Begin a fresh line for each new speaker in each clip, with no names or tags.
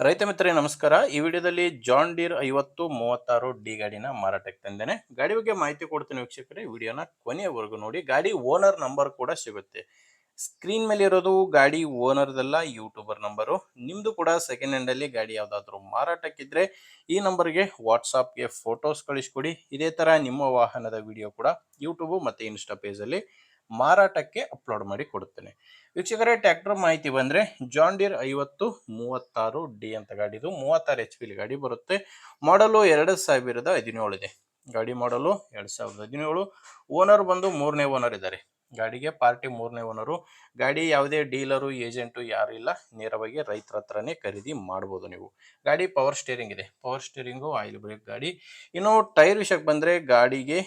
ರೈತ ಮಿತ್ರರೇ ನಮಸ್ಕಾರ. ಈ ವಿಡಿಯೋದಲ್ಲಿ ಜಾನ್ ಡೀರ್ 5036 ಡಿ ಗಾಡಿನ ಮಾರಾಟಕ್ಕೆ ತಂದೇನೆ. ಗಾಡಿ ಬಗ್ಗೆ ಮಾಹಿತಿ ಕೊಡ್ತೀನಿ ವೀಕ್ಷಕರೇ, ವಿಡಿಯೋನ ಕೊನೆಯವರೆಗೂ ನೋಡಿ. ಗಾಡಿ ಓನರ್ ನಂಬರ್ ಕೂಡ ಸಿಗುತ್ತೆ. ಸ್ಕ್ರೀನ್ ಮೇಲೆ ಇರೋದು ಗಾಡಿ ಓನರ್ದಲ್ಲ, ಯೂಟ್ಯೂಬರ್ ನಂಬರು. ನಿಮ್ದು ಕೂಡ ಸೆಕೆಂಡ್ ಹ್ಯಾಂಡ್ ಅಲ್ಲಿ ಗಾಡಿ ಯಾವ್ದಾದ್ರು ಮಾರಾಟಕ್ಕಿದ್ರೆ ಈ ನಂಬರ್ಗೆ ವಾಟ್ಸಾಪ್ಗೆ ಫೋಟೋಸ್ ಕಳಿಸ್ಕೊಡಿ. ಇದೇ ತರ ನಿಮ್ಮ ವಾಹನದ ವಿಡಿಯೋ ಕೂಡ ಯೂಟ್ಯೂಬ್ ಮತ್ತೆ ಇನ್ಸ್ಟಾ ಪೇಜ್ ಅಲ್ಲಿ ಮಾರಾಟಕ್ಕೆ ಅಪ್ಲೋಡ್ ಮಾಡಿ ಕೊಡುತ್ತೇನೆ. ವೀಕ್ಷಕರೇ, ಟ್ರ್ಯಾಕ್ಟರ್ ಮಾಹಿತಿ ಬಂದ್ರೆ ಜಾನ್ ಡೀರ್ 5036 ಡಿ ಅಂತ ಗಾಡಿದು 36 HP ಗಾಡಿ ಬರುತ್ತೆ. ಮಾಡಲು 2017 ಇದೆ. ಗಾಡಿ ಮಾಡಲು 2017. ಓನರ್ ಬಂದು ಮೂರನೇ ಓನರ್ ಇದ್ದಾರೆ. ಗಾಡಿಗೆ ಪಾರ್ಟಿ ಮೂರನೇ ಓನರು. ಗಾಡಿ ಯಾವುದೇ ಡೀಲರು ಏಜೆಂಟು ಯಾರು ಇಲ್ಲ, ನೇರವಾಗಿ ರೈತರ ಹತ್ರನೇ ಖರೀದಿ ಮಾಡಬಹುದು ನೀವು. ಗಾಡಿ ಪವರ್ ಸ್ಟೇರಿಂಗ್ ಇದೆ. ಪವರ್ ಸ್ಟೇರಿಂಗು, ಆಯಿಲ್ ಬ್ರೇಕ್ ಗಾಡಿ. ಇನ್ನು ಟೈರ್ ವಿಷಯಕ್ಕೆ ಬಂದ್ರೆ ಗಾಡಿಗೆ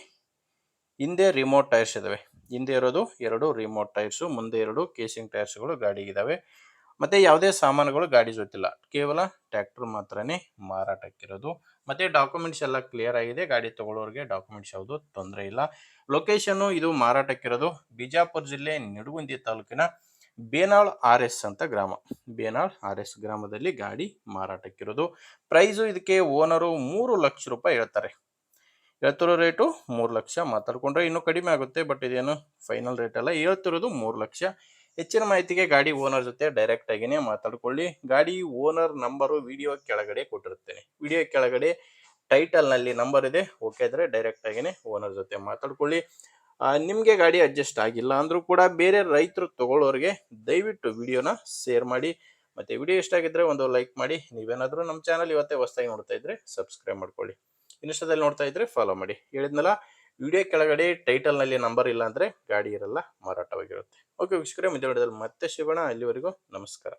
ಹಿಂದೆ ರಿಮೋಟ್ ಟೈರ್ಸ್ ಇದಾವೆ. ಹಿಂದೆ ಇರೋದು 2 ರಿಮೋಟ್ ಟೈರ್ಸ್, ಮುಂದೆ 2 ಕೇಸಿಂಗ್ ಟೈರ್ಸ್ಗಳು ಗಾಡಿಗಿದಾವೆ. ಮತ್ತೆ ಯಾವುದೇ ಸಾಮಾನುಗಳು ಗಾಡಿ ಜೊತಿಲ್ಲ, ಕೇವಲ ಟ್ರ್ಯಾಕ್ಟರ್ ಮಾತ್ರನೇ ಮಾರಾಟಕ್ಕಿರೋದು. ಮತ್ತೆ ಡಾಕ್ಯುಮೆಂಟ್ಸ್ ಎಲ್ಲ ಕ್ಲಿಯರ್ ಆಗಿದೆ. ಗಾಡಿ ತಗೊಳ್ಳೋರಿಗೆ ಡಾಕ್ಯುಮೆಂಟ್ಸ್ ಯಾವುದು ತೊಂದರೆ ಇಲ್ಲ. ಲೊಕೇಶನ್ ಇದು ಮಾರಾಟಕ್ಕಿರೋದು ಬಿಜಾಪುರ ಜಿಲ್ಲೆ ನಿಡಗುಂದಿ ತಾಲೂಕಿನ ಬೇನಾಳ್ RS ಅಂತ ಗ್ರಾಮ. ಬೇನಾಳ್ RS ಗ್ರಾಮದಲ್ಲಿ ಗಾಡಿ ಮಾರಾಟಕ್ಕಿರೋದು. ಪ್ರೈಸು ಇದಕ್ಕೆ ಓನರು 3 ಲಕ್ಷ ರೂಪಾಯಿ ಹೇಳ್ತಾರೆ. ಹೇಳ್ತಿರೋ ರೇಟು 3 ಲಕ್ಷ. ಮಾತಾಡ್ಕೊಂಡ್ರೆ ಇನ್ನೂ ಕಡಿಮೆ ಆಗುತ್ತೆ, ಬಟ್ ಇದೇನು ಫೈನಲ್ ರೇಟ್ ಅಲ್ಲ. ಹೇಳ್ತಿರೋದು 3 ಲಕ್ಷ. ಹೆಚ್ಚಿನ ಮಾಹಿತಿಗೆ ಗಾಡಿ ಓನರ್ ಜೊತೆ ಡೈರೆಕ್ಟ್ ಆಗಿನೇ ಮಾತಾಡ್ಕೊಳ್ಳಿ. ಗಾಡಿ ಓನರ್ ನಂಬರು ವಿಡಿಯೋ ಕೆಳಗಡೆ ಕೊಟ್ಟಿರ್ತೇನೆ. ವಿಡಿಯೋ ಕೆಳಗಡೆ ಟೈಟಲ್ ನಲ್ಲಿ ನಂಬರ್ ಇದೆ. ಓಕೆ ಆದ್ರೆ ಡೈರೆಕ್ಟ್ ಆಗಿನೇ ಓನರ್ ಜೊತೆ ಮಾತಾಡ್ಕೊಳ್ಳಿ. ನಿಮ್ಗೆ ಗಾಡಿ ಅಡ್ಜಸ್ಟ್ ಆಗಿಲ್ಲ ಅಂದ್ರೂ ಕೂಡ ಬೇರೆ ರೈತರು ತಗೊಳ್ಳೋರಿಗೆ ದಯವಿಟ್ಟು ವಿಡಿಯೋನ ಶೇರ್ ಮಾಡಿ. ಮತ್ತೆ ವಿಡಿಯೋ ಇಷ್ಟ ಆಗಿದ್ರೆ ಒಂದು ಲೈಕ್ ಮಾಡಿ. ನೀವೇನಾದ್ರೂ ನಮ್ಮ ಚಾನಲ್ ಇವತ್ತೇ ಹೊಸದಾಗಿ ನೋಡ್ತಾ ಇದ್ರೆ ಸಬ್ಸ್ಕ್ರೈಬ್ ಮಾಡ್ಕೊಳ್ಳಿ. ಇನ್ಸ್ಟಾದಲ್ಲಿ ನೋಡ್ತಾ ಇದ್ರೆ ಫಾಲೋ ಮಾಡಿ. ಹೇಳಿದ್ನಲ್ಲ, ವಿಡಿಯೋ ಕೆಳಗಡೆ ಟೈಟಲ್ ನಲ್ಲಿ ನಂಬರ್ ಇಲ್ಲ ಅಂದ್ರೆ ಗಾಡಿ ಇರಲ್ಲ, ಮಾರಾಟವಾಗಿರುತ್ತೆ. ಓಕೆ ವೀಕ್ಷಕರೇ, ಮುಂದಿನ ವಿಡಿಯೋದಲ್ಲಿ ಮತ್ತೆ ಸಿಗೋಣ. ಅಲ್ಲಿವರೆಗೂ ನಮಸ್ಕಾರ.